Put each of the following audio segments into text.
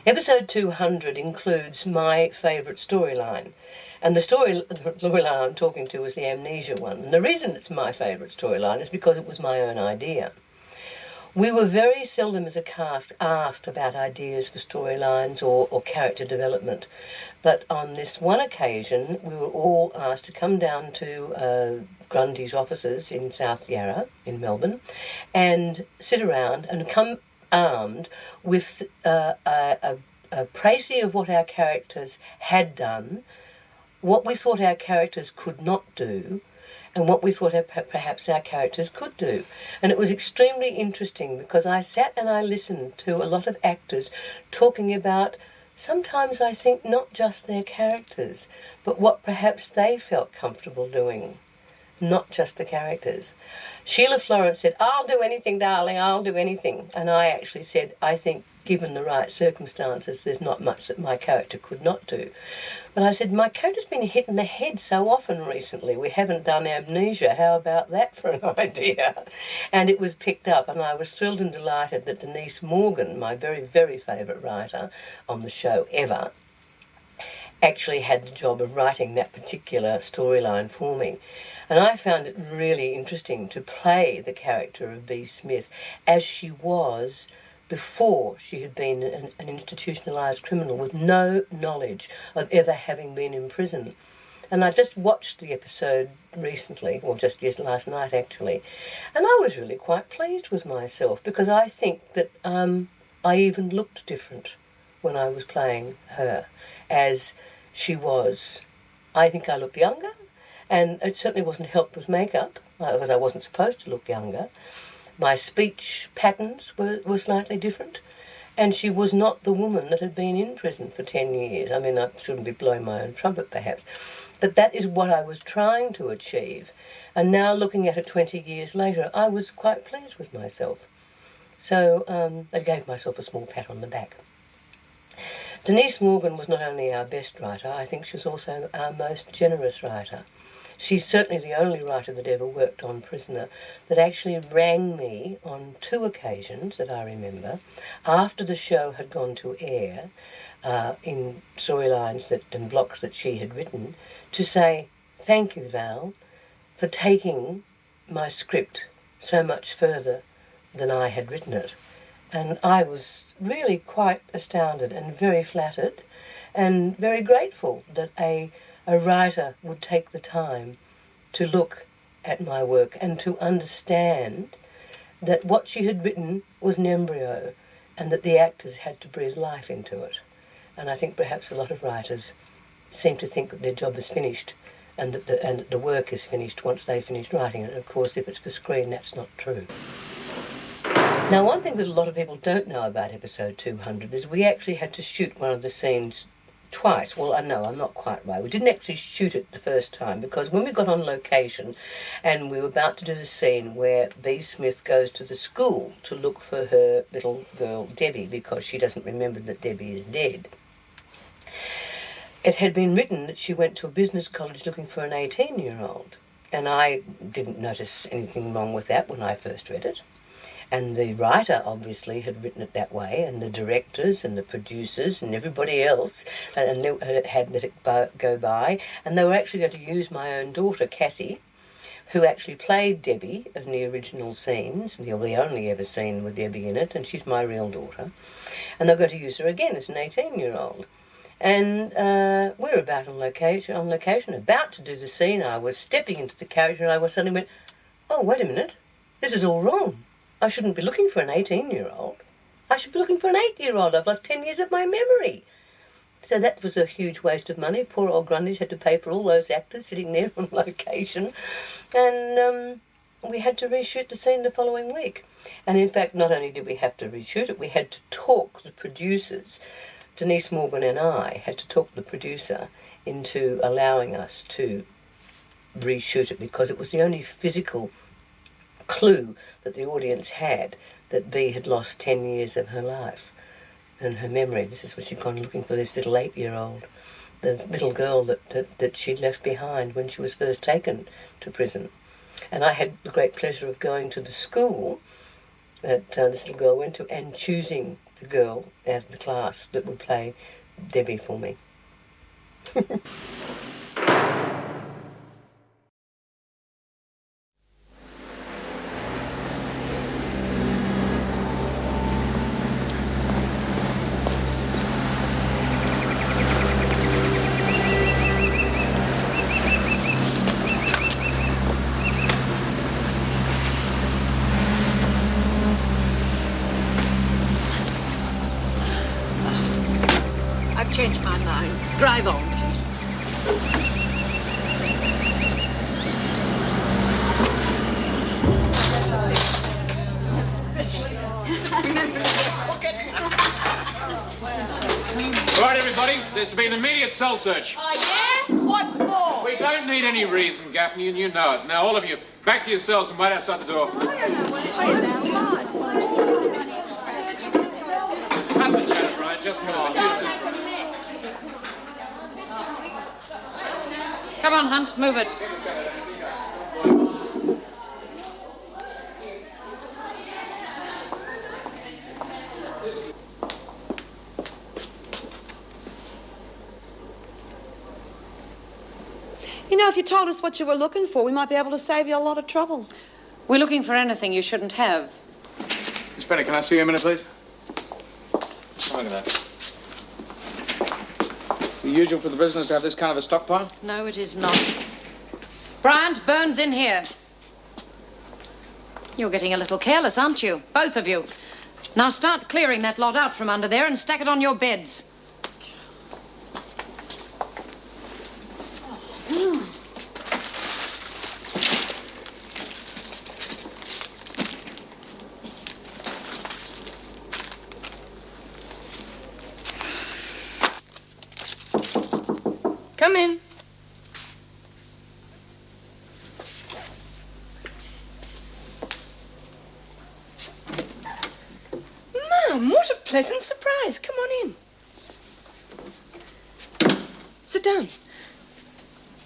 Episode 200 includes my favourite storyline. And the storyline I'm talking to is the amnesia one. And the reason it's my favourite storyline is because it was my own idea. We were very seldom as a cast asked about ideas for storylines or character development. But on this one occasion, we were all asked to come down to Grundy's offices in South Yarra in Melbourne and sit around and come armed with a précis of what our characters had done, what we thought our characters could not do, and what we thought perhaps our characters could do. And it was extremely interesting because I sat and I listened to a lot of actors talking about, sometimes I think not just their characters, but what perhaps they felt comfortable doing, not just the characters. Sheila Florance said, "I'll do anything, darling, I'll do anything." And I actually said, I think given the right circumstances, there's not much that my character could not do. But I said, my character's been hit in the head so often recently. We haven't done amnesia. How about that for an idea? And it was picked up, and I was thrilled and delighted that Denise Morgan, my very, very favourite writer on the show ever, actually had the job of writing that particular storyline for me. And I found it really interesting to play the character of B. Smith as she was before she had been an institutionalised criminal with no knowledge of ever having been in prison. And I just watched the episode recently, or just last night actually, and I was really quite pleased with myself because I think that I even looked different when I was playing her as she was. I think I looked younger, and it certainly wasn't helped with makeup because I wasn't supposed to look younger. My speech patterns were slightly different, and she was not the woman that had been in prison for 10 years. I mean, I shouldn't be blowing my own trumpet, perhaps, but that is what I was trying to achieve. And now, looking at it 20 years later, I was quite pleased with myself. So I gave myself a small pat on the back. Denise Morgan was not only our best writer, I think she was also our most generous writer. She's certainly the only writer that ever worked on Prisoner that actually rang me on 2 occasions that I remember, after the show had gone to air, in storylines and blocks that she had written, to say, "Thank you, Val, for taking my script so much further than I had written it." And I was really quite astounded and very flattered and very grateful that a writer would take the time to look at my work and to understand that what she had written was an embryo and that the actors had to breathe life into it. And I think perhaps a lot of writers seem to think that their job is finished and that the work is finished once they've finished writing it. And of course, if it's for screen, that's not true. Now, one thing that a lot of people don't know about episode 200 is we actually had to shoot one of the scenes twice. Well, I know, I'm not quite right. We didn't actually shoot it the first time because when we got on location and we were about to do the scene where B. Smith goes to the school to look for her little girl Debbie because she doesn't remember that Debbie is dead, it had been written that she went to a business college looking for an 18-year-old. And I didn't notice anything wrong with that when I first read it. And the writer obviously had written it that way, and the directors and the producers and everybody else and had let it go by. And they were actually going to use my own daughter, Cassie, who actually played Debbie in the original scenes, the only ever scene with Debbie in it, and she's my real daughter. And they're going to use her again as an 18-year-old. And we're about on location, about to do the scene. I was stepping into the character and I suddenly went, "Oh, wait a minute, this is all wrong. I shouldn't be looking for an 18-year-old. I should be looking for an 8-year-old. I've lost 10 years of my memory." So that was a huge waste of money. Poor old Grundy's had to pay for all those actors sitting there on location. And we had to reshoot the scene the following week. And in fact, not only did we have to reshoot it, we had to talk the producers. Denise Morgan and I had to talk the producer into allowing us to reshoot it because it was the only physical clue that the audience had that B had lost 10 years of her life and her memory. This is what she'd gone looking for, this little 8-year-old, the little girl that she'd left behind when she was first taken to prison. And I had the great pleasure of going to the school that this little girl went to, and choosing the girl out of the class that would play Debbie for me. Changed my mind. Drive on, please. All right, everybody, there's to be an immediate cell search. Oh, yeah? What for? We don't need any reason, Gaffney, and you know it. Now, all of you, back to your cells and wait outside the door. Cut the chatter, Brian. Just move on. You two. Come on, Hunt, move it. You know, if you told us what you were looking for, we might be able to save you a lot of trouble. We're looking for anything you shouldn't have. Miss Bennett, can I see you a minute, please? Look at that. The usual for the prisoners to have this kind of a stockpile? No, it is not. Bryant, Burns in here. You're getting a little careless, aren't you? Both of you. Now start clearing that lot out from under there and stack it on your beds. Come in. Mum, what a pleasant surprise. Come on in. Sit down.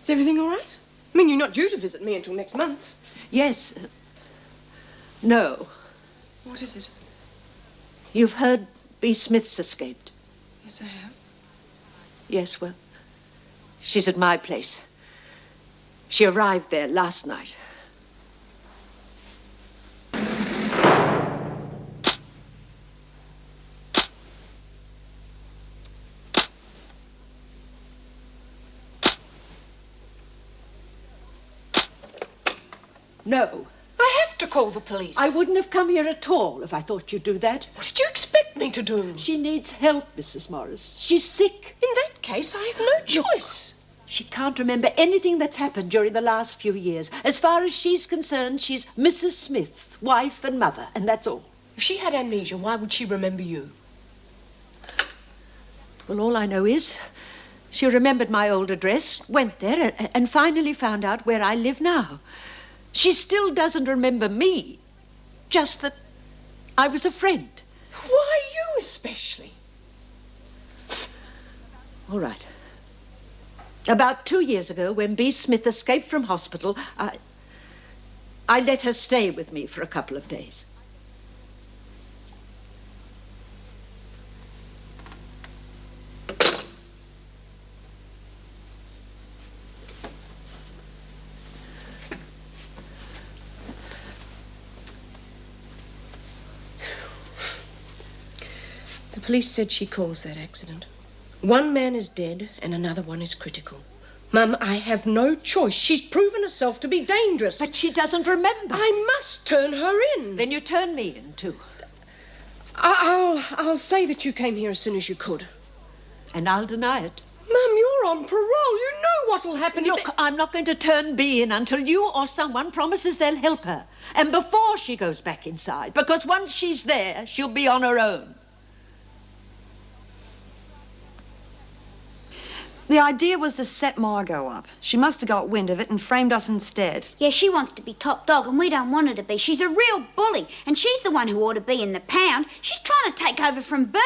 Is everything all right? I mean, you're not due to visit me until next month. Yes. No. What is it? You've heard B. Smith's escaped. Yes, I have. Yes, well, she's at my place. She arrived there last night. No. I have to call the police. I wouldn't have come here at all if I thought you'd do that. What did you expect me to do? She needs help, Mrs. Morris. She's sick. In that case, I have no choice. She can't remember anything that's happened during the last few years. As far as she's concerned, she's Mrs. Smith, wife and mother, and that's all. If she had amnesia, why would she remember you? Well, all I know is she remembered my old address, went there, and finally found out where I live now. She still doesn't remember me, just that I was a friend. Why you especially? All right. About 2 years ago, when B. Smith escaped from hospital, I let her stay with me for a couple of days. The police said she caused that accident. One man is dead and another one is critical. Mum, I have no choice. She's proven herself to be dangerous. But she doesn't remember. I must turn her in. Then you turn me in, too. I'll say that you came here as soon as you could. And I'll deny it. Mum, you're on parole. You know what'll happen. Look, I'm not going to turn B in until you or someone promises they'll help her. And before she goes back inside. Because once she's there, she'll be on her own. The idea was to set Margo up. She must have got wind of it and framed us instead. Yeah, she wants to be top dog and we don't want her to be. She's a real bully and she's the one who ought to be in the pound. She's trying to take over from B.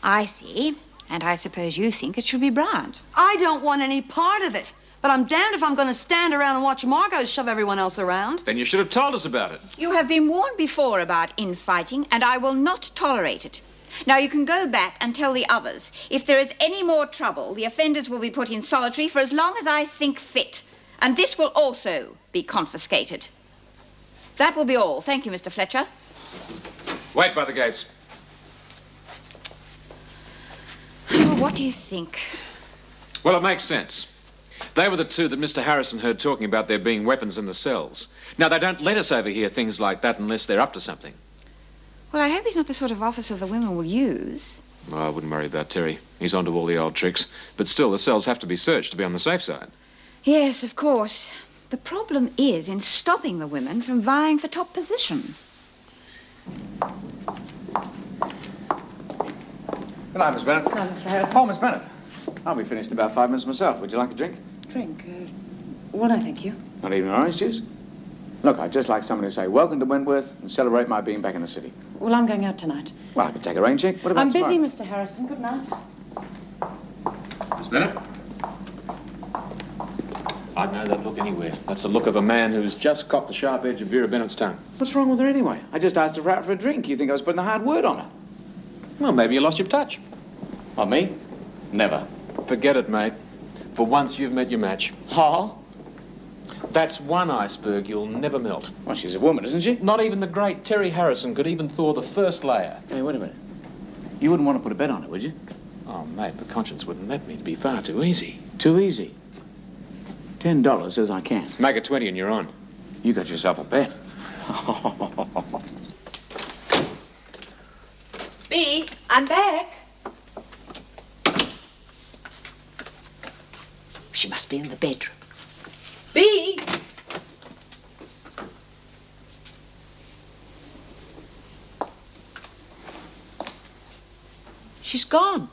I see. And I suppose you think it should be Bryant. I don't want any part of it. But I'm damned if I'm going to stand around and watch Margo shove everyone else around. Then you should have told us about it. You have been warned before about infighting, and I will not tolerate it. Now, you can go back and tell the others. If there is any more trouble, the offenders will be put in solitary for as long as I think fit. And this will also be confiscated. That will be all. Thank you, Mr. Fletcher. Wait by the gates. Oh, what do you think? Well, it makes sense. They were the two that Mr. Harrison heard talking about there being weapons in the cells. Now, they don't let us overhear things like that unless they're up to something. Well, I hope he's not the sort of officer the women will use. Oh, I wouldn't worry about Terry. He's onto all the old tricks. But still, the cells have to be searched to be on the safe side. Yes, of course. The problem is in stopping the women from vying for top position. Good night, Miss Bennett. Hello, Mr. Harrison. Oh, Miss Bennett. I'll be finished in about 5 minutes myself. Would you like a drink? Drink? Well, no, thank you. Not even orange juice? Look, I'd just like somebody to say welcome to Wentworth and celebrate my being back in the city. Well, I'm going out tonight. Well, I could take a rain check. What about I'm busy, tomorrow? Mr. Harrison. Good night. Miss Bennett? I'd know that look anywhere. That's the look of a man who's just copped the sharp edge of Vera Bennett's tongue. What's wrong with her anyway? I just asked her out for a drink. You think I was putting a hard word on her? Well, maybe you lost your touch. On me? Never. Forget it, mate. For once, you've met your match. Oh? That's one iceberg you'll never melt. Well, she's a woman, isn't she? Not even the great Terry Harrison could even thaw the first layer. Hey, wait a minute. You wouldn't want to put a bet on it, would you? Oh, mate, my conscience wouldn't let me. It'd be far too easy. Too easy. $10 says I can. Make it 20 and you're on. You got yourself a bet. Bea, I'm back. She must be in the bedroom. Bea! She's gone.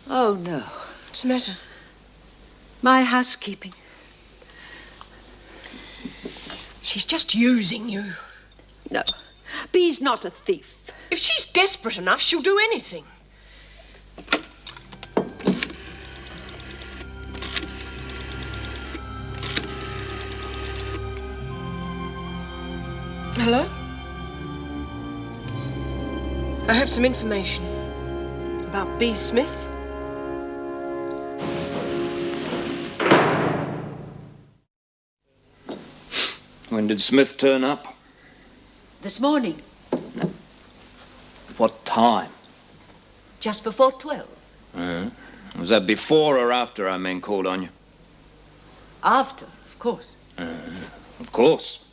Oh, no. What's the matter? My housekeeping. She's just using you. No, Bea's not a thief. If she's desperate enough, she'll do anything. Hello? I have some information about B. Smith. When did Smith turn up? This morning, What time? just before 12. Was that before or after our men called on you? After, of course. Of course.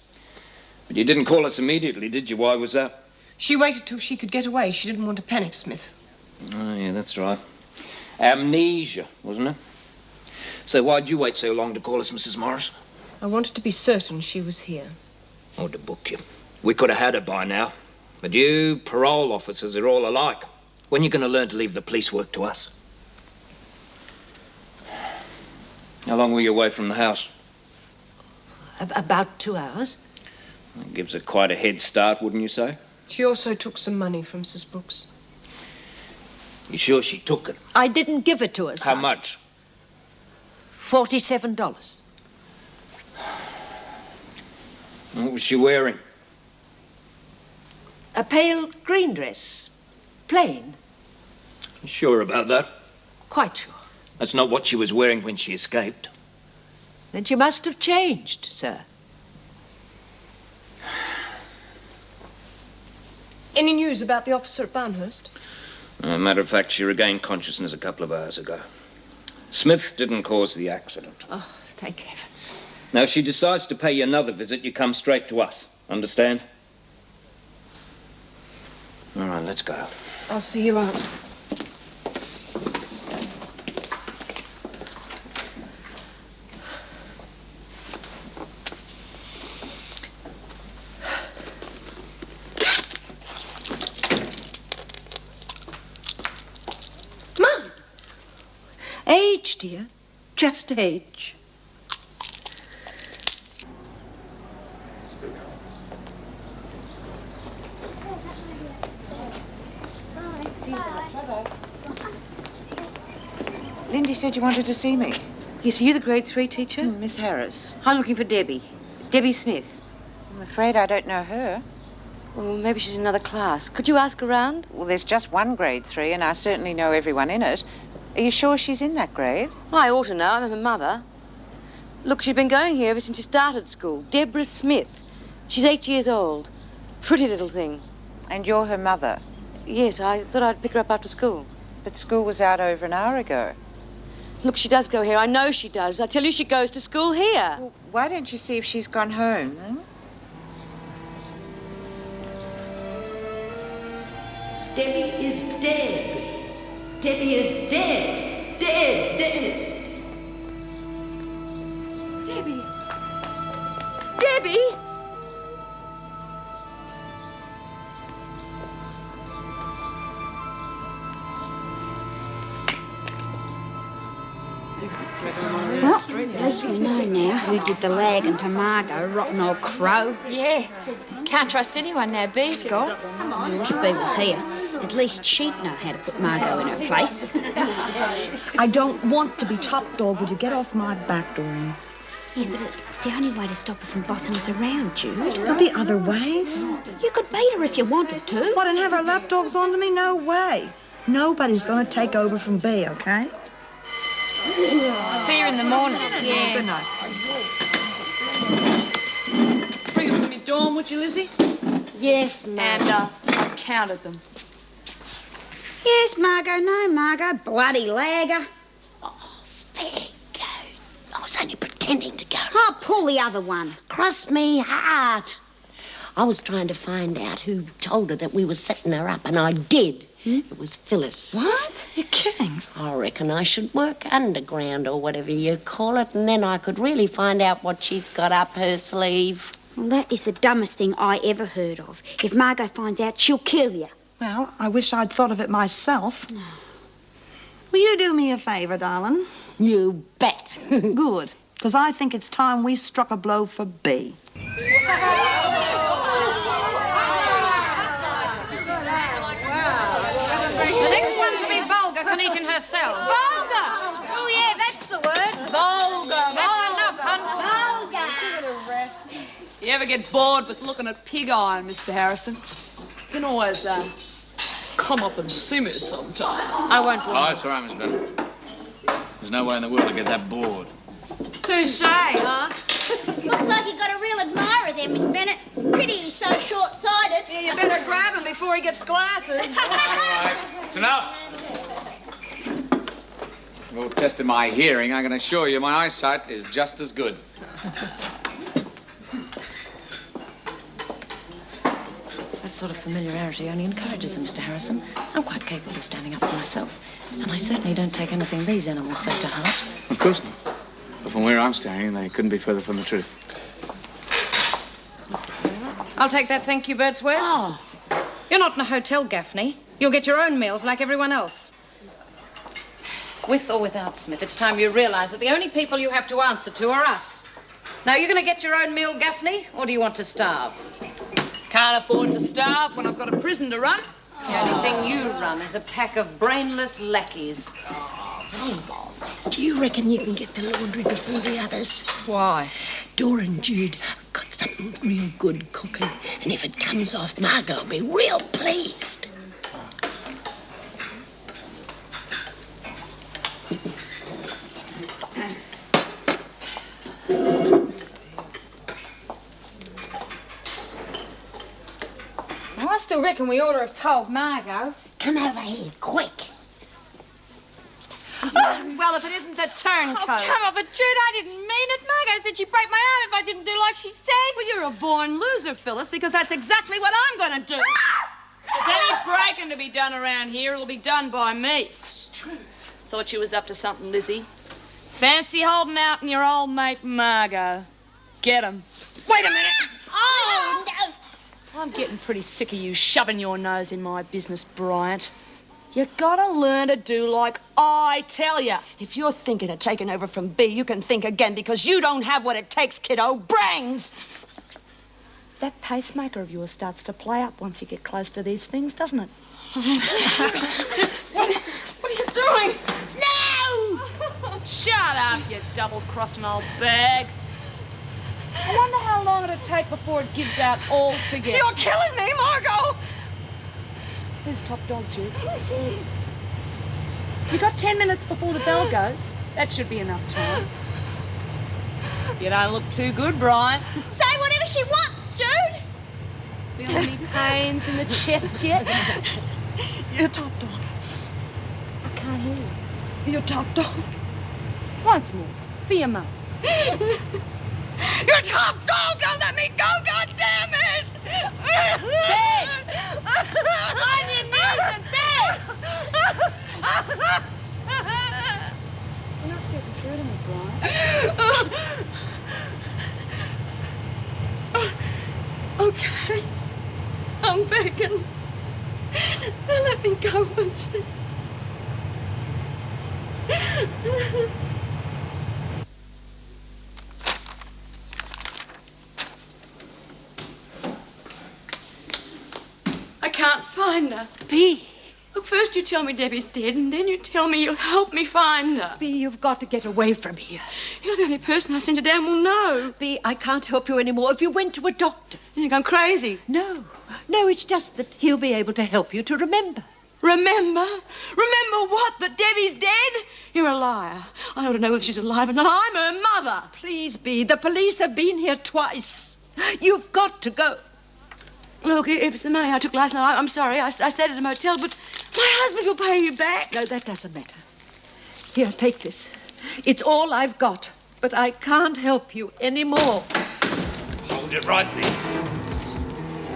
But you didn't call us immediately, did you? Why was that? She waited till she could get away. She didn't want to panic Smith. Oh, yeah, that's right. Amnesia, wasn't it? So why'd you wait so long to call us, Mrs. Morris? I wanted to be certain she was here. Oh, to book you. We could have had her by now. But you parole officers are all alike. When are you going to learn to leave the police work to us? How long were you away from the house? About 2 hours. That gives her quite a head start, wouldn't you say? She also took some money from Mrs. Brooks. You sure she took it? I didn't give it to her, How son. much? $47. What was she wearing? A pale green dress. Plain. You sure about that? Quite sure. That's not what she was wearing when she escaped. Then she must have changed, sir. Any news about the officer at Barnhurst? Matter of fact, she regained consciousness a couple of hours ago. Smith didn't cause the accident. Oh, thank heavens. Now, if she decides to pay you another visit, you come straight to us. Understand? All right, let's go. I'll see you out. Mum! Age, dear. Just age. Lindy said you wanted to see me. Yes, are you the grade 3 teacher? Miss Harris. I'm looking for Debbie. Debbie Smith. I'm afraid I don't know her. Well, maybe she's in another class. Could you ask around? Well, there's just one grade 3, and I certainly know everyone in it. Are you sure she's in that grade? Well, I ought to know. I'm her mother. Look, she's been going here ever since she started school. Deborah Smith. She's 8 years old. Pretty little thing. And you're her mother? Yes, I thought I'd pick her up after school. But school was out over an hour ago. Look, she does go here. I know she does. I tell you, she goes to school here. Well, why don't you see if she's gone home, huh? Debbie is dead. Debbie is dead. Dead. Debbie. Debbie! Well, at least we know now who did the lagging to Margo, rotten old crow. Yeah, can't trust anyone now Bee's gone. I wish Bee was here. At least she'd know how to put Margo in her place. I don't want to be top dog. Will you get off my back, Doreen? Yeah, but it's the only way to stop her from bossing us around, Jude. There'll be other ways. You could beat her if you wanted to. What, and have her lapdogs onto me? No way. Nobody's going to take over from Bee, okay? See you in the morning. Yeah. Good night. Bring them to me dorm, would you, Lizzie? Yes, ma'am. And I counted them. Yes, Margo. No, Margo. Bloody lagger. Oh, there you go. I was only pretending to go. Oh, pull the other one. Cross me heart. I was trying to find out who told her that we were setting her up, and I did. It was Phyllis. What? You're kidding. I reckon I should work underground or whatever you call it, and then I could really find out what she's got up her sleeve. Well, that is the dumbest thing I ever heard of. If Margo finds out, she'll kill you. Well, I wish I'd thought of it myself. Will you do me a favour, darling? You bet. Good, because I think it's time we struck a blow for Bee. The next one to be vulgar can eat in her cell. Vulgar! Oh, yeah, that's the word. Vulgar. That's enough, Hunt. Vulgar! You ever get bored with looking at pig iron, Mr. Harrison? You can always, come up and see me sometime. I won't. Oh, it's all right, Miss Bennett. There's no way in the world to get that bored. Touche, huh? Looks like you got a real admirer there, Miss Bennett. Pity he's so short-sighted. Yeah, you better grab him before he gets glasses. All right, it's enough. You've tested my hearing. I can assure you my eyesight is just as good. That sort of familiarity only encourages them, Mr. Harrison. I'm quite capable of standing up for myself. And I certainly don't take anything these animals say to heart. Of course not. But from where I'm standing, they couldn't be further from the truth. I'll take that, thank you, Birdsworth. Oh. You're not in a hotel, Gaffney. You'll get your own meals like everyone else. With or without Smith, it's time you realise that the only people you have to answer to are us. Now, you going to get your own meal, Gaffney, or do you want to starve? Can't afford to starve when I've got a prison to run. The only thing you run is a pack of brainless lackeys. Do you reckon you can get the laundry before the others? Why? Dora and Jude got something real good cooking, and if it comes off, Margo will be real pleased. I still reckon we ought to have told Margo. Come over here, quick. Well, if it isn't the turncoat. Oh, come on, but Jude, I didn't mean it. Margo said she'd break my arm if I didn't do like she said. Well, you're a born loser, Phyllis, because that's exactly what I'm going to do. If there's any breaking to be done around here, it'll be done by me. It's true. Thought you was up to something, Lizzie. Fancy holding out on your old mate Margo. Get him. Wait a minute. Oh, no. I'm getting pretty sick of you shoving your nose in my business, Bryant. You gotta learn to do like I tell you. If you're thinking of taking over from Bee, you can think again, because you don't have what it takes, kiddo. Brains! That pacemaker of yours starts to play up once you get close to these things, doesn't it? What are you doing? No! Shut up, you double-crossing old bag. I wonder how long it'll take before it gives out altogether. You're killing me, Margo! Who's top dog, Judith? You got 10 minutes before the bell goes. That should be enough time. You don't look too good, Brian. Say whatever she wants, Jude. Feel any pains in the chest yet? You're top dog. I can't hear you. You're top dog. Once more, for your mums. You're top dog! Don't let me go, goddammit! Beg! On your knees and beg! You're not getting through to me, Brian. Okay. I'm begging. Let me go, won't you? I can't find her. Bea. Look, first you tell me Debbie's dead, and then you tell me you'll help me find her. Bea, you've got to get away from here. You're the only person I seem to damn well know. Bea, I can't help you anymore. If you went to a doctor... You've gone crazy. No, it's just that he'll be able to help you to remember. Remember? Remember what? That Debbie's dead? You're a liar. I ought to know if she's alive or not. I'm her mother. Please, Bea, the police have been here twice. You've got to go. Look, if it's the money I took last night, I'm sorry. I stayed at a motel, but my husband will pay you back. No, that doesn't matter. Here, take this. It's all I've got, but I can't help you anymore. Hold it right there.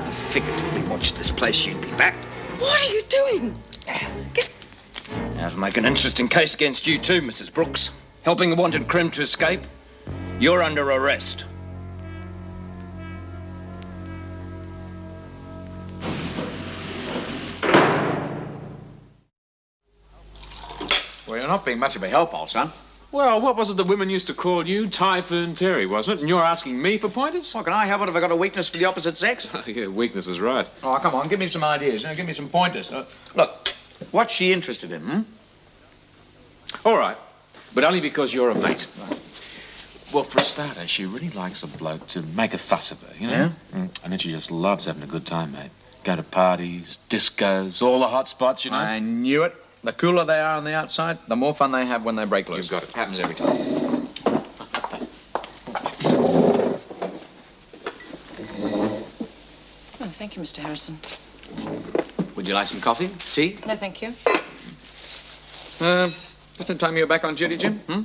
I figured if we watched this place, you'd be back. What are you doing? Now, to make an interesting case against you too, Mrs. Brooks. Helping a wanted crim to escape. You're under arrest. Well, you're not being much of a help, old son. Well, what was it the women used to call you? Typhoon Terry, wasn't it? And you're asking me for pointers? Well, can I help it if I got a weakness for the opposite sex? Yeah, weakness is right. Oh, come on, give me some ideas. Give me some pointers. Look, what's she interested in, hmm? All right, but only because you're a mate. Well, for a starter, she really likes a bloke to make a fuss of her, you know? Yeah? And then she just loves having a good time, mate. Go to parties, discos, all the hot spots, you know? I knew it. The cooler they are on the outside, the more fun they have when they break loose. You've got it. Happens every time. Oh, thank you, Mr. Harrison. Would you like some coffee? Tea? No, thank you. Just in time you're back on duty, Jim? Hmm?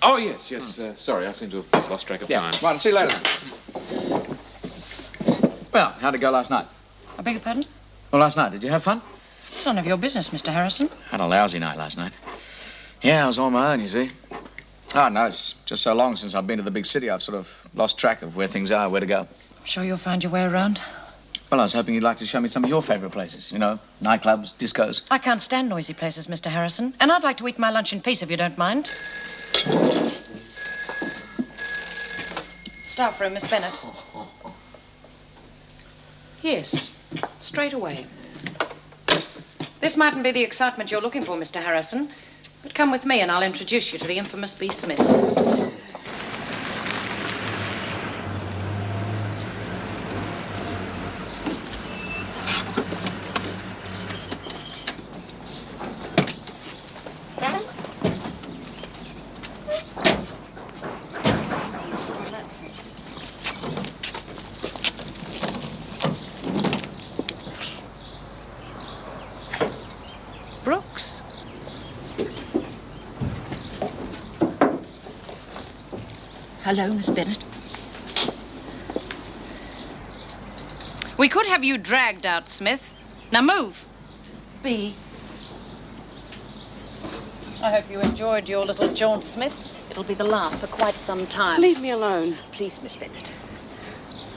Oh, yes. Sorry, I seem to have lost track of time. Right, see you later. Well, how'd it go last night? I beg your pardon? Well, last night, did you have fun? It's none of your business, Mr. Harrison. Had a lousy night last night. Yeah, I was on my own, you see. Oh, no, it's just so long since I've been to the big city, I've sort of lost track of where things are, where to go. I'm sure you'll find your way around. Well, I was hoping you'd like to show me some of your favourite places. You know, nightclubs, discos. I can't stand noisy places, Mr. Harrison. And I'd like to eat my lunch in peace, if you don't mind. Staff room, Miss Bennett. Yes, straight away. This mightn't be the excitement you're looking for, Mr. Harrison, but come with me and I'll introduce you to the infamous B. Smith. Brooks. Hello, Miss Bennett. We could have you dragged out, Smith. Now move. Bea. I hope you enjoyed your little jaunt, Smith. It'll be the last for quite some time. Leave me alone. Please, Miss Bennett.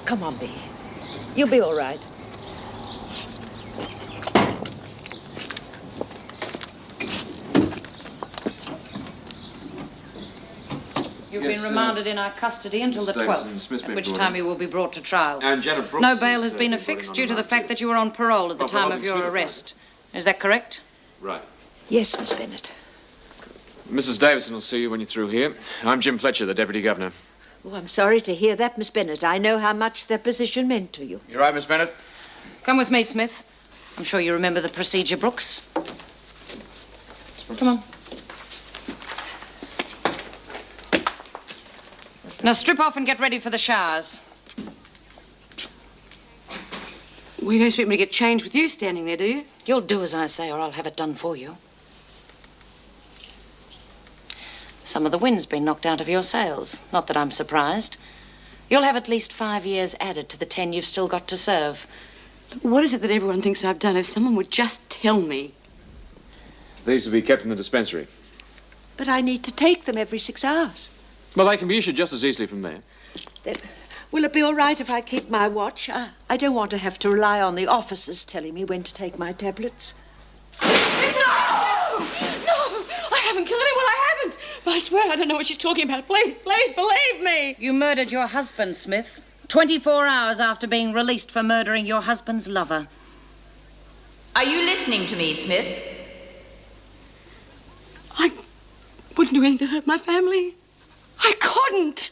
Come on, Bea. You'll be all right. You've been remanded in our custody until the 12th, at which time you will be brought to trial. And Janet Brooks No bail has been affixed due to the fact that you were on parole at the time of your arrest. Is that correct? Right. Yes, Miss Bennett. Mrs. Davidson will see you when you're through here. I'm Jim Fletcher, the Deputy Governor. Oh, I'm sorry to hear that, Miss Bennett. I know how much their position meant to you. You right, Miss Bennett? Come with me, Smith. I'm sure you remember the procedure, Brooks. Come on. Now strip off and get ready for the showers. Well, you don't expect me to get changed with you standing there, do you? You'll do as I say, or I'll have it done for you. Some of the wind's been knocked out of your sails. Not that I'm surprised. You'll have at least 5 years added to the 10 you've still got to serve. What is it that everyone thinks I've done? If someone would just tell me. These will be kept in the dispensary. But I need to take them every 6 hours. Well, they can be issued just as easily from there. Then, will it be all right if I keep my watch? I don't want to have to rely on the officers telling me when to take my tablets. No! I haven't killed anyone, I haven't! But I swear I don't know what she's talking about. Please, please, believe me! You murdered your husband, Smith. 24 hours after being released for murdering your husband's lover. Are you listening to me, Smith? I wouldn't do anything to hurt my family. I couldn't.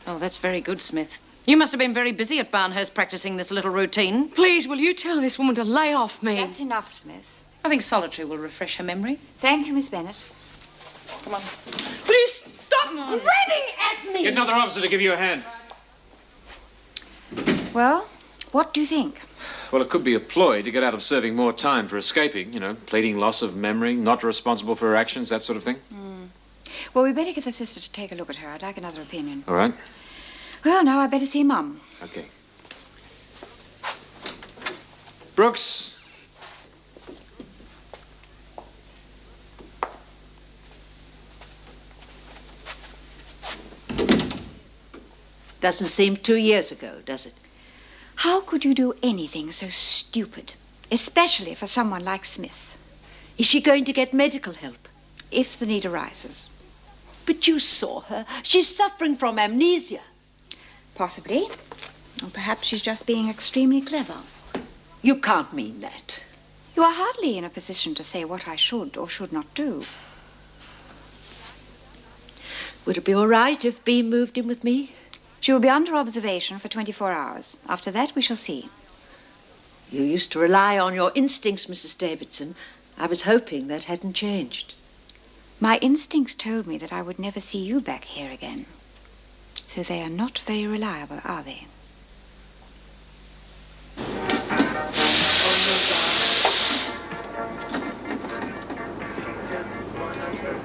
Oh, that's very good, Smith. You must have been very busy at Barnhurst practicing this little routine. Please, will you tell this woman to lay off me? That's enough, Smith. I think solitary will refresh her memory. Thank you, Miss Bennett. Come on. Please stop grinning at me! Get another officer to give you a hand. Well, what do you think? Well, it could be a ploy to get out of serving more time for escaping, you know, pleading loss of memory, not responsible for her actions, that sort of thing. Well, we'd better get the sister to take a look at her. I'd like another opinion. All right. Well, now I'd better see Mum. Okay. Brooks. Doesn't seem 2 years ago, does it? How could you do anything so stupid? Especially for someone like Smith. Is she going to get medical help? If the need arises. But you saw her. She's suffering from amnesia. Possibly. Or perhaps she's just being extremely clever. You can't mean that. You are hardly in a position to say what I should or should not do. Would it be all right if Bea moved in with me? She will be under observation for 24 hours. After that, we shall see. You used to rely on your instincts, Mrs. Davidson. I was hoping that hadn't changed. My instincts told me that I would never see you back here again. So they are not very reliable, are they?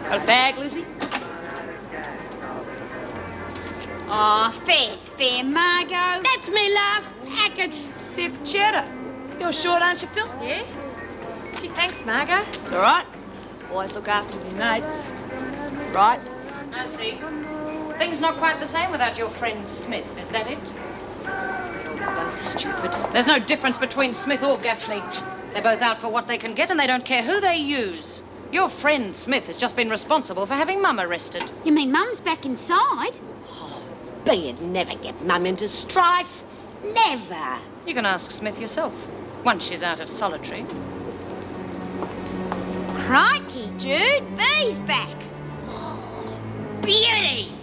Got a bag, Lizzie? Aw, fair's fair, Margo. That's me last packet. Stiff cheddar. You're short, aren't you, Phil? Yeah? Gee, thanks, Margo. It's all right. Boys look after me mates. Right? I see. Things not quite the same without your friend Smith, is that it? You're both stupid. There's no difference between Smith or Gaffney. They're both out for what they can get and they don't care who they use. Your friend Smith has just been responsible for having Mum arrested. You mean Mum's back inside? Bea'd never get Mum into strife. Never. You can ask Smith yourself, once she's out of solitary. Crikey, Jude, Bea's back. Beauty!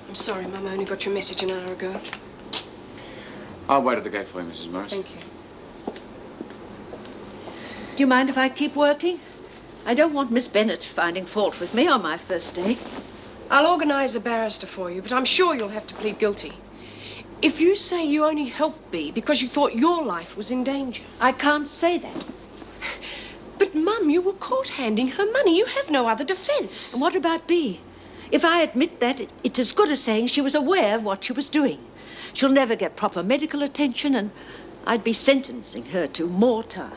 I'm sorry, Mum. I only got your message an hour ago. I'll wait at the gate for you, Mrs. Morris. Thank you. Do you mind if I keep working? I don't want Miss Bennett finding fault with me on my first day. I'll organise a barrister for you, but I'm sure you'll have to plead guilty. If you say you only helped Bea because you thought your life was in danger. I can't say that. But, Mum, you were caught handing her money. You have no other defence. And what about Bea? If I admit that, it's as good as saying she was aware of what she was doing. She'll never get proper medical attention, and I'd be sentencing her to more time.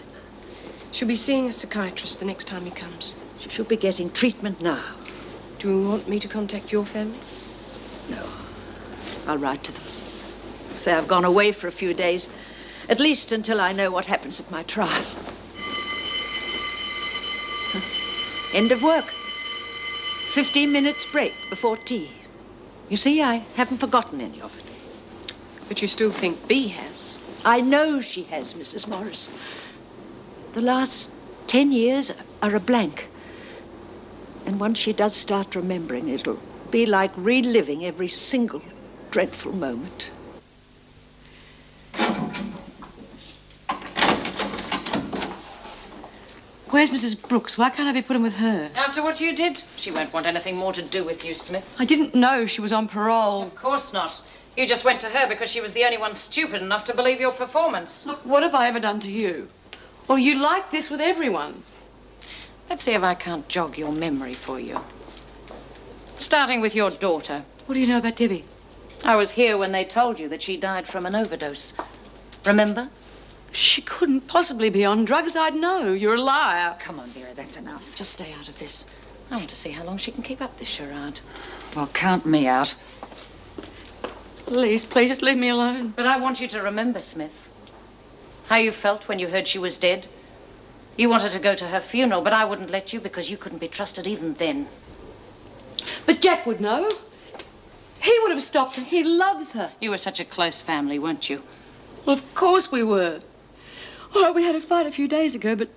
She'll be seeing a psychiatrist the next time he comes. She should be getting treatment now. Do you want me to contact your family? No. I'll write to them. Say I've gone away for a few days At least until I know what happens at my trial. End of work. 15 minutes break before tea. You see, I haven't forgotten any of it. But you still think B has? I know she has, Mrs. Morris. The last 10 years are a blank. And once she does start remembering, it'll be like reliving every single dreadful moment. Where's Mrs. Brooks? Why can't I be put in with her? After what you did, she won't want anything more to do with you, Smith. I didn't know she was on parole. Of course not. You just went to her because she was the only one stupid enough to believe your performance. Look, what have I ever done to you? Or you like this with everyone? Let's see if I can't jog your memory for you. Starting with your daughter. What do you know about Debbie? I was here when they told you that she died from an overdose. Remember? She couldn't possibly be on drugs. I'd know. You're a liar. Come on, Vera, that's enough. Just stay out of this. I want to see how long she can keep up this charade. Well, count me out. Please, just leave me alone. But I want you to remember, Smith, how you felt when you heard she was dead. You wanted to go to her funeral, but I wouldn't let you because you couldn't be trusted even then. But Jack would know. He would have stopped her. He loves her. You were such a close family, weren't you? Well, of course we were. All right, we had a fight a few days ago, but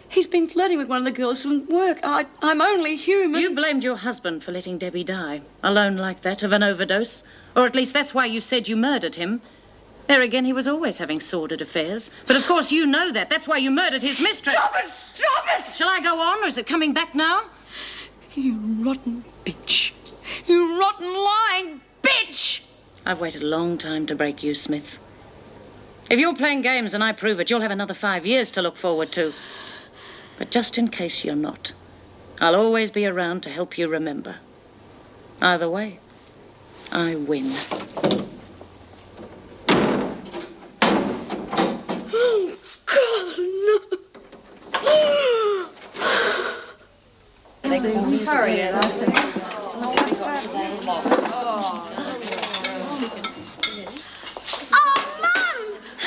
he's been flirting with one of the girls from work. I'm only human. You blamed your husband for letting Debbie die, alone like that, of an overdose. Or at least that's why you said you murdered him. There again, he was always having sordid affairs. But of course you know that. That's why you murdered his mistress. Stop it! Stop it! Shall I go on, or is it coming back now? You rotten bitch. You rotten, lying bitch! I've waited a long time to break you, Smith. If you're playing games and I prove it, you'll have another 5 years to look forward to. But just in case you're not, I'll always be around to help you remember. Either way, I win. Oh, God, no. Hurry it up.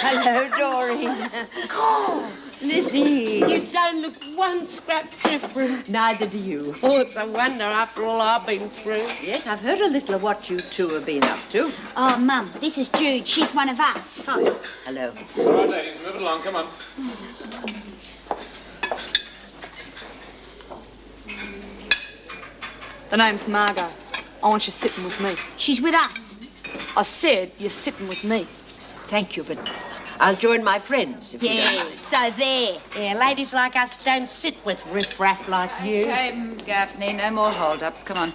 Hello, Doreen. Oh, Lizzie. you don't look one scrap different. Neither do you. Oh, it's a wonder after all I've been through. Yes, I've heard a little of what you two have been up to. Oh, Mum, this is Jude. She's one of us. Hi. Hello. All right, ladies, move it along. Come on. The name's Margo. I want you sitting with me. She's with us. I said you're sitting with me. Thank you, but I'll join my friends if you don't mind. So there. Yeah, ladies like us don't sit with riffraff like you. Okay, Gaffney, no more hold-ups. Come on.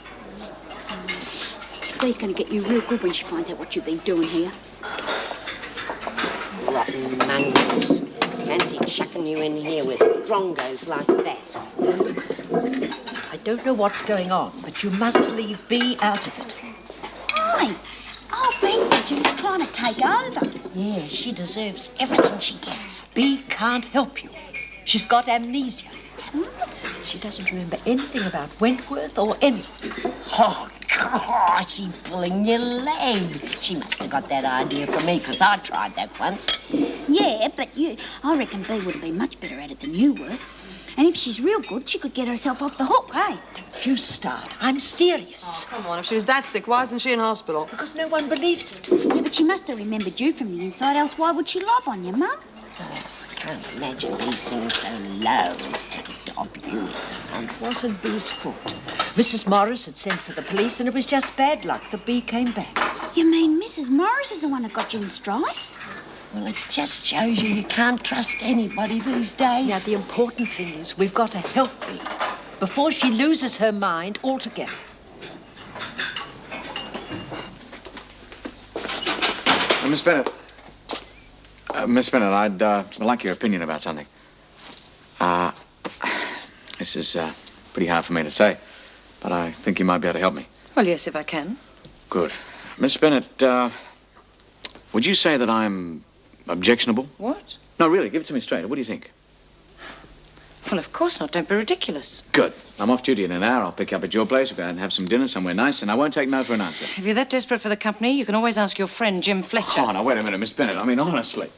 Bee's going to get you real good when she finds out what you've been doing here. Rotten mongrels. Fancy chucking you in here with drongos like that. I don't know what's going on, but you must leave B out of it. Why? Oh, Bee just trying to take over. Yeah, she deserves everything she gets. B can't help you. She's got amnesia. What? She doesn't remember anything about Wentworth or anything. Oh, gosh, she's pulling your leg. She must have got that idea from me, because I tried that once. Yeah, but I reckon Bee would have been much better at it than you were. And if she's real good, she could get herself off the hook, eh? You start. I'm serious. Oh, come on. If she was that sick, why isn't she in hospital? Because no one believes it. Yeah, but she must have remembered you from the inside, else why would she lob on you, Mum? Oh, I can't imagine these things so low as to dob you. And it wasn't B's fault. Mrs. Morris had sent for the police, and it was just bad luck that B came back. You mean Mrs. Morris is the one that got you in strife? Well, it just shows you can't trust anybody these days. Now, the important thing is we've got to help B before she loses her mind altogether. Miss Bennett. Miss Bennett, I'd like your opinion about something. This is pretty hard for me to say, but I think you might be able to help me. Well, yes, if I can. Good. Miss Bennett, would you say that I'm objectionable? What? No, really, give it to me straight. What do you think? Well, of course not. Don't be ridiculous. Good. I'm off duty in an hour. I'll pick you up at your place. We'll go out and have some dinner somewhere nice, and I won't take no for an answer. If you're that desperate for the company, you can always ask your friend, Jim Fletcher. Oh, now, wait a minute, Miss Bennett. I mean, honestly.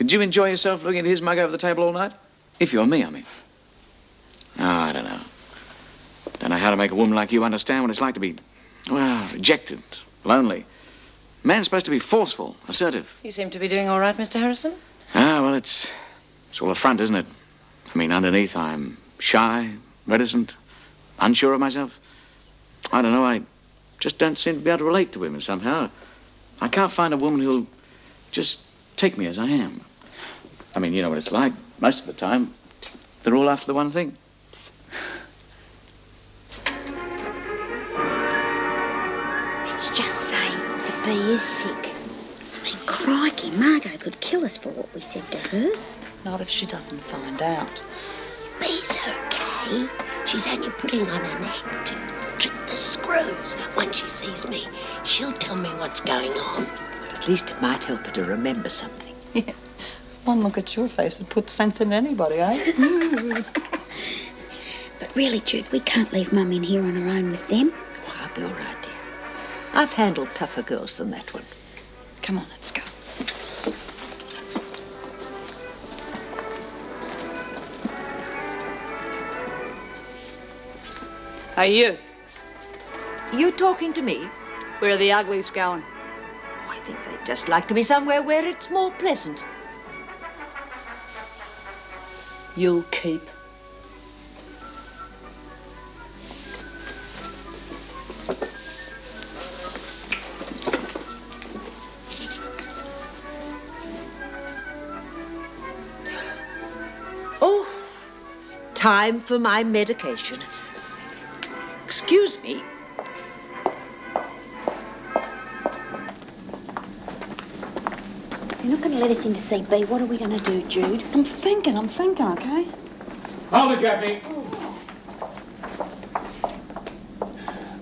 Could you enjoy yourself looking at his mug over the table all night? If you're me, I mean. Oh, I don't know. Don't know how to make a woman like you understand what it's like to be, well, rejected, lonely. Man's supposed to be forceful, assertive. You seem to be doing all right, Mr. Harrison. Ah, well, it's all a front, isn't it? I mean, underneath, I'm shy, reticent, unsure of myself. I don't know, I just don't seem to be able to relate to women somehow. I can't find a woman who'll just take me as I am. I mean, you know what it's like. Most of the time, they're all after the one thing. Let's just say the bee is sick. I mean, crikey, Margo could kill us for what we said to her. Not if she doesn't find out. Bee's okay. She's only putting on an act to trick the screws. Once she sees me, she'll tell me what's going on. But at least it might help her to remember something. Yeah. One look at your face would put sense in anybody, eh? But really, Jude, we can't leave Mum in here on her own with them. Oh, I'll be all right, dear. I've handled tougher girls than that one. Come on, let's go. Hey, you. You talking to me? Where are the uglies going? Oh, I think they'd just like to be somewhere where it's more pleasant. You'll keep. Oh, time for my medication. Excuse me. They're not going to let us in to see B. What are we going to do, Jude? I'm thinking, okay? Hold it, Gaffney.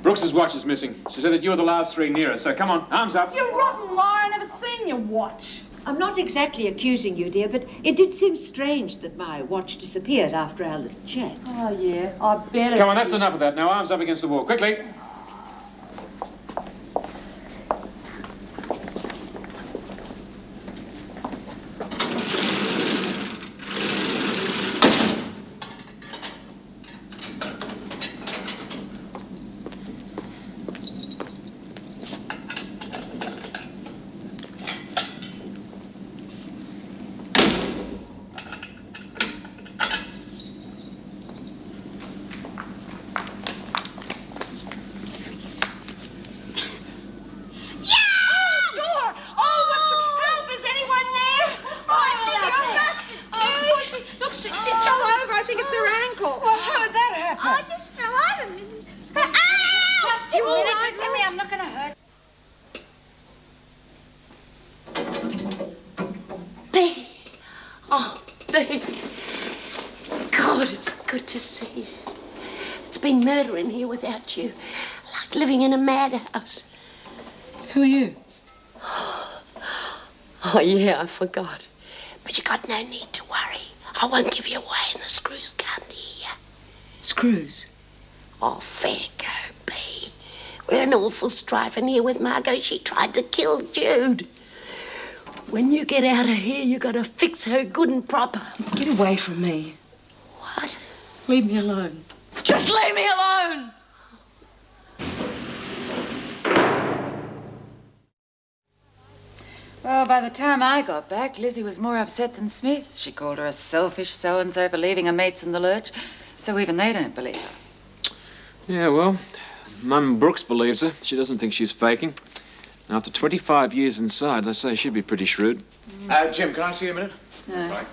Brooks's watch is missing. She said that you were the last three near her, so come on, arms up. You rotten liar, I never seen your watch. I'm not exactly accusing you, dear, but it did seem strange that my watch disappeared after our little chat. Oh, yeah, I bet it. Come on, that's enough of that. Now, arms up against the wall. Quickly. Murder in here without you, like living in a madhouse. Who are you? Oh, yeah, I forgot. But you got no need to worry. I won't give you away and the screws can't hear you. Screws? Oh, fair go, B. We're in awful strife in here with Margo. She tried to kill Jude. When you get out of here, you got to fix her good and proper. Get away from me. What? Leave me alone. Just leave me alone! Well, by the time I got back, Lizzie was more upset than Smith. She called her a selfish so-and-so for leaving her mates in the lurch, so even they don't believe her. Yeah, well, Mum Brooks believes her. She doesn't think she's faking. After 25 years inside, I say she'd be pretty shrewd. Jim, can I see you a minute? No. Right.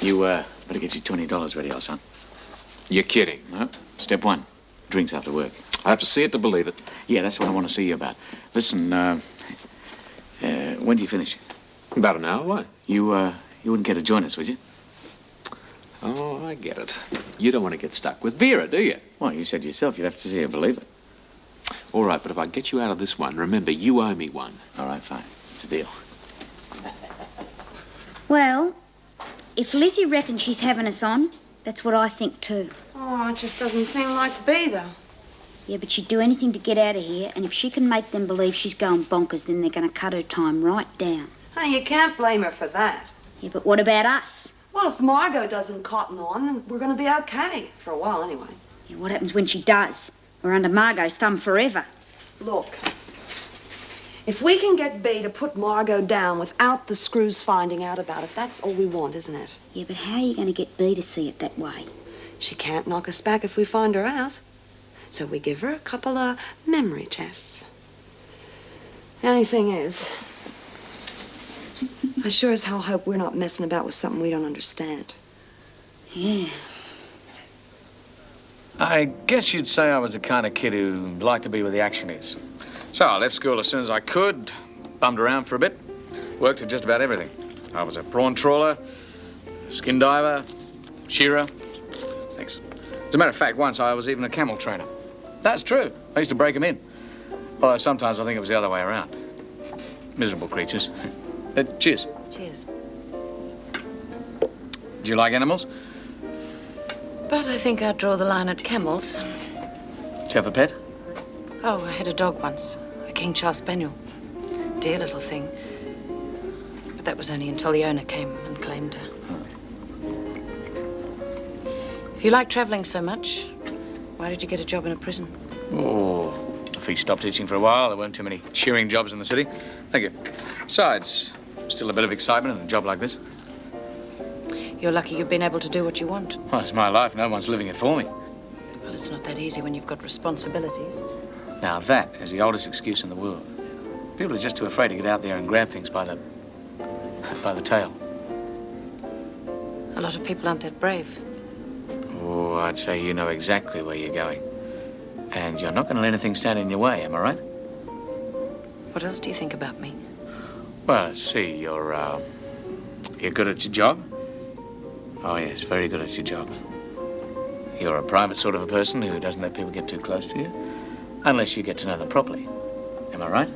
You, better get your $20 ready, old son. You're kidding. No. Step one, drinks after work. I have to see it to believe it. Yeah, that's what I want to see you about. Listen, when do you finish? About an hour. Why? You wouldn't care to join us, would you? Oh, I get it. You don't want to get stuck with Vera, do you? Well, you said yourself you'd have to see her believe it. All right, but if I get you out of this one, remember, you owe me one. All right, fine. It's a deal. Well, if Lizzie reckons she's having us on, that's what I think too. Oh, it just doesn't seem like B, though. Yeah, but she'd do anything to get out of here, and if she can make them believe she's going bonkers, then they're going to cut her time right down. Honey, you can't blame her for that. Yeah, but what about us? Well, if Margo doesn't cotton on, then we're going to be okay. For a while, anyway. Yeah, what happens when she does? We're under Margo's thumb forever. Look, if we can get B to put Margo down without the screws finding out about it, that's all we want, isn't it? Yeah, but how are you going to get B to see it that way? She can't knock us back if we find her out. So we give her a couple of memory tests. The only thing is, I sure as hell hope we're not messing about with something we don't understand. Yeah. I guess you'd say I was the kind of kid who liked to be where the action is. So I left school as soon as I could, bummed around for a bit, worked at just about everything. I was a prawn trawler, skin diver, shearer. Thanks. As a matter of fact, once I was even a camel trainer. That's true. I used to break them in. Although sometimes I think it was the other way around. Miserable creatures. Cheers. Cheers. Do you like animals? But I think I'd draw the line at camels. Do you have a pet? Oh, I had a dog once. A King Charles Spaniel. Dear little thing. But that was only until the owner came and claimed her. If you like travelling so much, why did you get a job in a prison? Oh, if he stopped teaching for a while, there weren't too many shearing jobs in the city. Thank you. Besides, still a bit of excitement in a job like this. You're lucky you've been able to do what you want. Well, it's my life. No one's living it for me. Well, it's not that easy when you've got responsibilities. Now, that is the oldest excuse in the world. People are just too afraid to get out there and grab things by the tail. A lot of people aren't that brave. Oh, I'd say you know exactly where you're going. And you're not going to let anything stand in your way, am I right? What else do you think about me? Well, let's see, you're good at your job? Oh, yes, very good at your job. You're a private sort of a person who doesn't let people get too close to you, unless you get to know them properly. Am I right?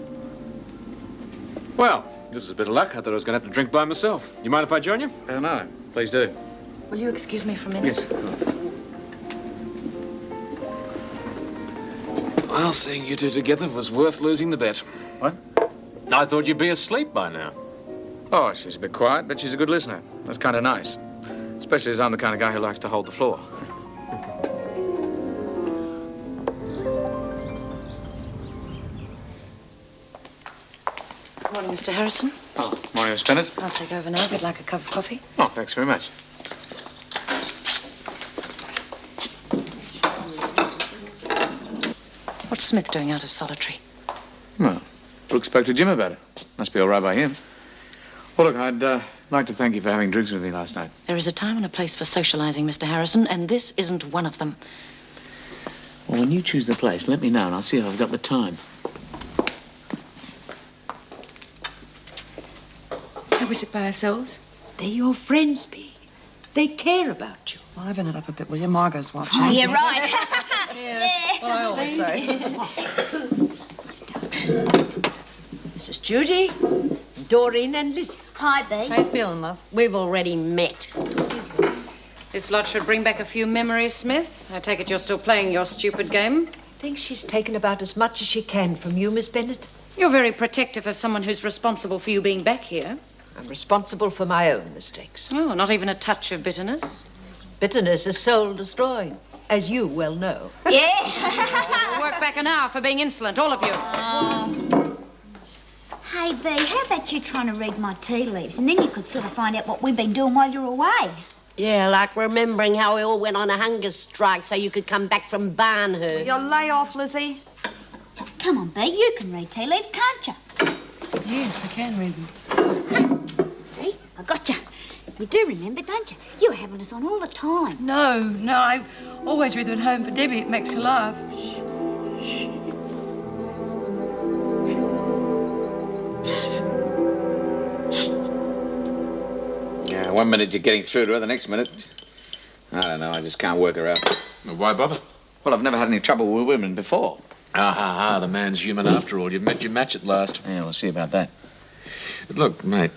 Well, this is a bit of luck. I thought I was going to have to drink by myself. You mind if I join you? No, please do. Will you excuse me for a minute? Yes, of course. Well, seeing you two together was worth losing the bet. What? I thought you'd be asleep by now. Oh, she's a bit quiet, but she's a good listener. That's kind of nice. Especially as I'm the kind of guy who likes to hold the floor. Morning, Mr. Harrison. Oh, morning, Miss Bennett. I'll take over now if you'd like a cup of coffee. Oh, thanks very much. What's Smith doing out of solitary? Well, Brooke spoke to Jim about it. Must be all right by him. Well, look, I'd like to thank you for having drinks with me last night. There is a time and a place for socializing, Mr. Harrison, and this isn't one of them. Well, when you choose the place, let me know, and I'll see if I've got the time. How we sit by ourselves? They're your friends, B. They care about you. Liven it up a bit, will you? Margo's watching. Oh, yeah, right. Well, I always say. This is Judy, Doreen and Lizzie. Hi, B. How you feeling, love? We've already met. This lot should bring back a few memories, Smith. I take it you're still playing your stupid game. I think she's taken about as much as she can from you, Miss Bennett. You're very protective of someone who's responsible for you being back here. I'm responsible for my own mistakes. Oh, not even a touch of bitterness. Bitterness is soul-destroying, as you well know. Yeah. You'll work back an hour for being insolent, all of you. Hey, B, how about you trying to read my tea leaves, and then you could sort of find out what we've been doing while you're away. Yeah, like remembering how we all went on a hunger strike so you could come back from Barnhurst. You'll lay off, Lizzie. Come on, B, you can read tea leaves, can't you? Yes, I can read them. See, I got you. You do remember, don't you? You were having us on all the time. No, I always read them at home for Debbie. It makes her laugh. Yeah, 1 minute you're getting through to her, the next minute, I don't know, I just can't work her out. Well, why bother? Well, I've never had any trouble with women before. The man's human after all. You've met your match at last. Yeah, we'll see about that. But look, mate,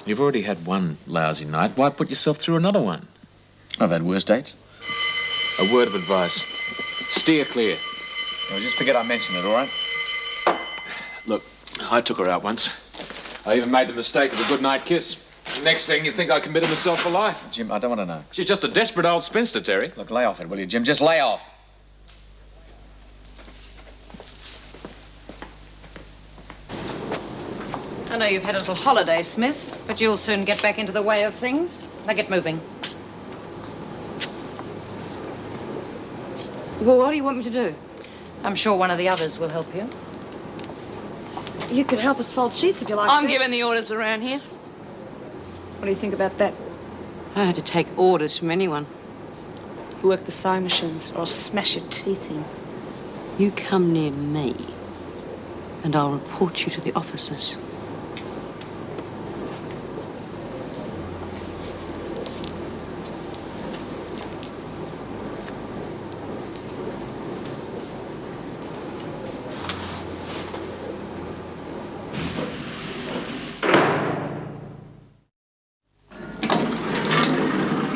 you've already had one lousy night. Why put yourself through another one? I've had worse dates. A word of advice. Steer clear. Well, just forget I mentioned it, all right? Look, I took her out once. I even made the mistake of a goodnight kiss. Next thing, you think I committed myself for life. Jim, I don't want to know. She's just a desperate old spinster, Terry. Look, lay off it, will you, Jim? Just lay off. I know you've had a little holiday, Smith, but you'll soon get back into the way of things. Now get moving. Well, what do you want me to do? I'm sure one of the others will help you. You could help us fold sheets if you like. I'm giving the orders around here. What do you think about that? I don't have to take orders from anyone. You work the sewing machines, or I'll smash your teeth in. You come near me, and I'll report you to the officers.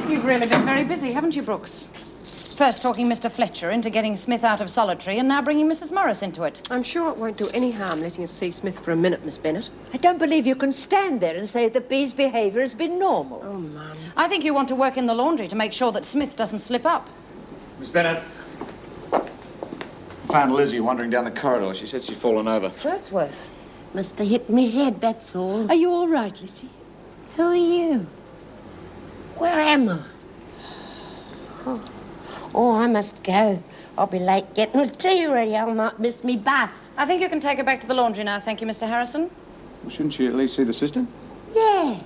You've really been very busy, haven't you, Brooks? First talking Mr. Fletcher into getting Smith out of solitary and now bringing Mrs. Morris into it. I'm sure it won't do any harm letting us see Smith for a minute, Miss Bennett. I don't believe you can stand there and say that B's behaviour has been normal. Oh, Mum. I think you want to work in the laundry to make sure that Smith doesn't slip up. Miss Bennett. Found Lizzie wandering down the corridor. She said she'd fallen over. Wordsworth. Must have hit me head, that's all. Are you all right, Lizzie? Who are you? Where am I? Oh, I must go. I'll be late getting the tea ready. I might miss me bus. I think you can take her back to the laundry now, thank you, Mr. Harrison. Well, shouldn't she at least see the sister? Yeah.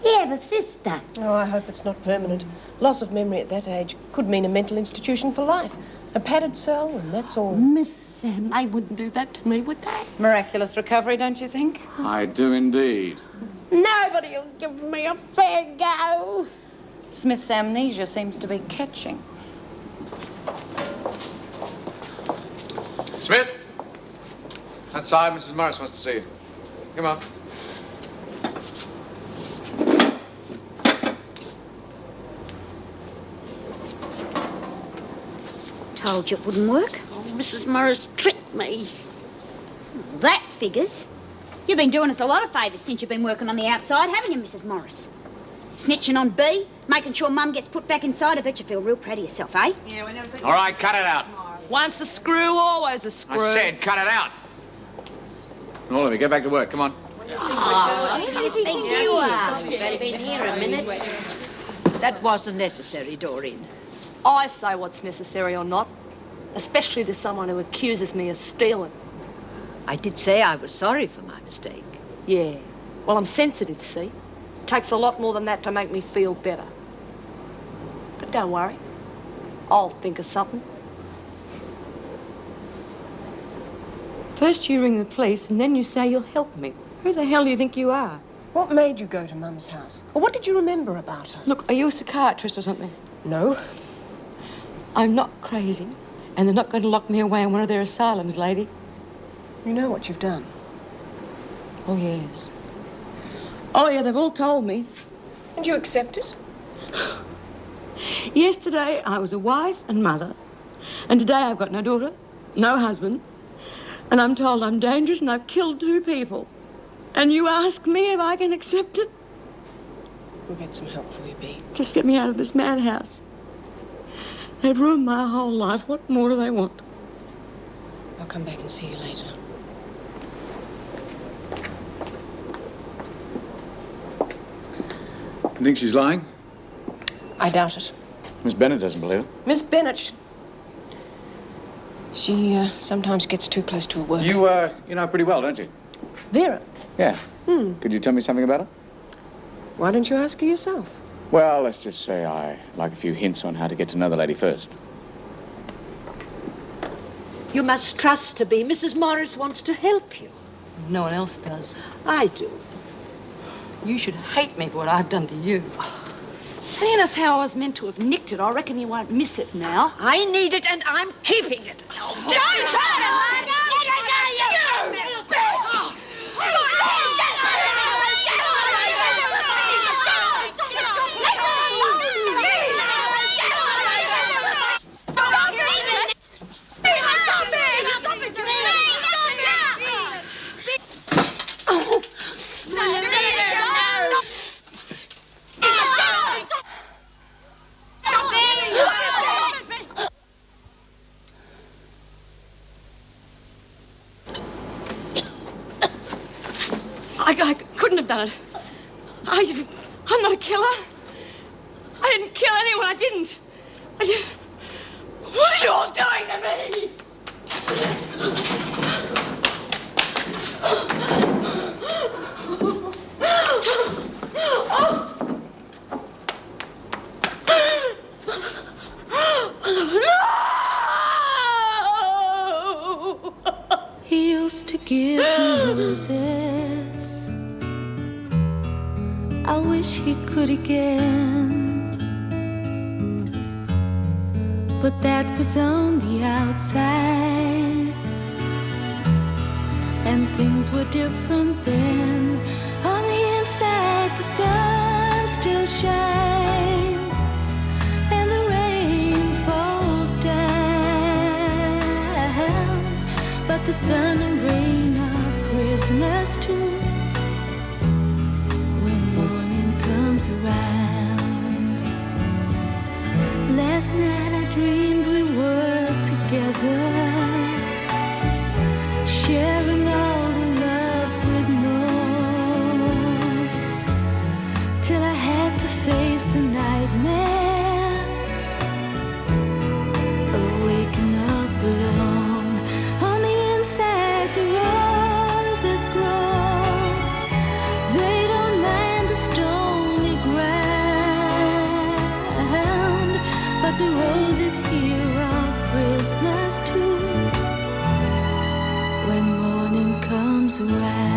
Yeah, the sister. Oh, I hope it's not permanent. Loss of memory at that age could mean a mental institution for life. A padded cell, and that's all. Miss Sam, they wouldn't do that to me, would they? Miraculous recovery, don't you think? I do indeed. Nobody'll give me a fair go. Smith's amnesia seems to be catching. Smith? Outside, Mrs. Morris wants to see you. Come on. Told you it wouldn't work. Oh, Mrs. Morris tricked me. That figures. You've been doing us a lot of favours since you've been working on the outside, haven't you, Mrs. Morris? Snitching on B, making sure Mum gets put back inside. I bet you feel real proud of yourself, eh? Yeah, we never think. All right, cut it out. Once a screw, always a screw. I said cut it out. All of you, get back to work. Come on. Oh, who do you think you are? We've only been here a minute. That wasn't necessary, Doreen. I say what's necessary or not, especially to someone who accuses me of stealing. I did say I was sorry for my mistake. Yeah. Well, I'm sensitive, see? Takes a lot more than that to make me feel better. But don't worry. I'll think of something. First you ring the police, and then you say you'll help me. Who the hell do you think you are? What made you go to Mum's house? Or what did you remember about her? Look, are you a psychiatrist or something? No. I'm not crazy, and they're not going to lock me away in one of their asylums, lady. You know what you've done? Oh, yes. Oh, yeah, they've all told me. And you accept it? Yesterday, I was a wife and mother, and today I've got no daughter, no husband, and I'm told I'm dangerous and I've killed 2 people. And you ask me if I can accept it? We'll get some help for you, B. Just get me out of this madhouse. They've ruined my whole life. What more do they want? I'll come back and see you later. You think she's lying? I doubt it. Miss Bennett doesn't believe it. Miss Bennett, she sometimes gets too close to her work. You know pretty well, don't you? Vera? Yeah. Could you tell me something about her? Why don't you ask her yourself? Well, let's just say I like a few hints on how to get to know the lady first. You must trust to be. Mrs. Morris wants to help you. No one else does. I do. You should hate me for what I've done to you. Seeing as how I was meant to have nicked it, I reckon you won't miss it now. I need it and I'm keeping it. Don't hurt her, Margo! You bitch! I couldn't have done it. I'm not a killer. I didn't kill anyone. I didn't. What are you all doing to me? No! He used to give me roses. I wish he could again. But that was on the outside, and things were different then. On the inside, the sun still shines, and the rain falls down. But the sun and rain are prisoners too when morning comes around. Last night I dreamed we were together, sharing all the love we'd known, till I had to face the nightmare of waking up alone. On the inside the roses grow, they don't mind the stony ground, but the roses here are prisoners too when morning comes around.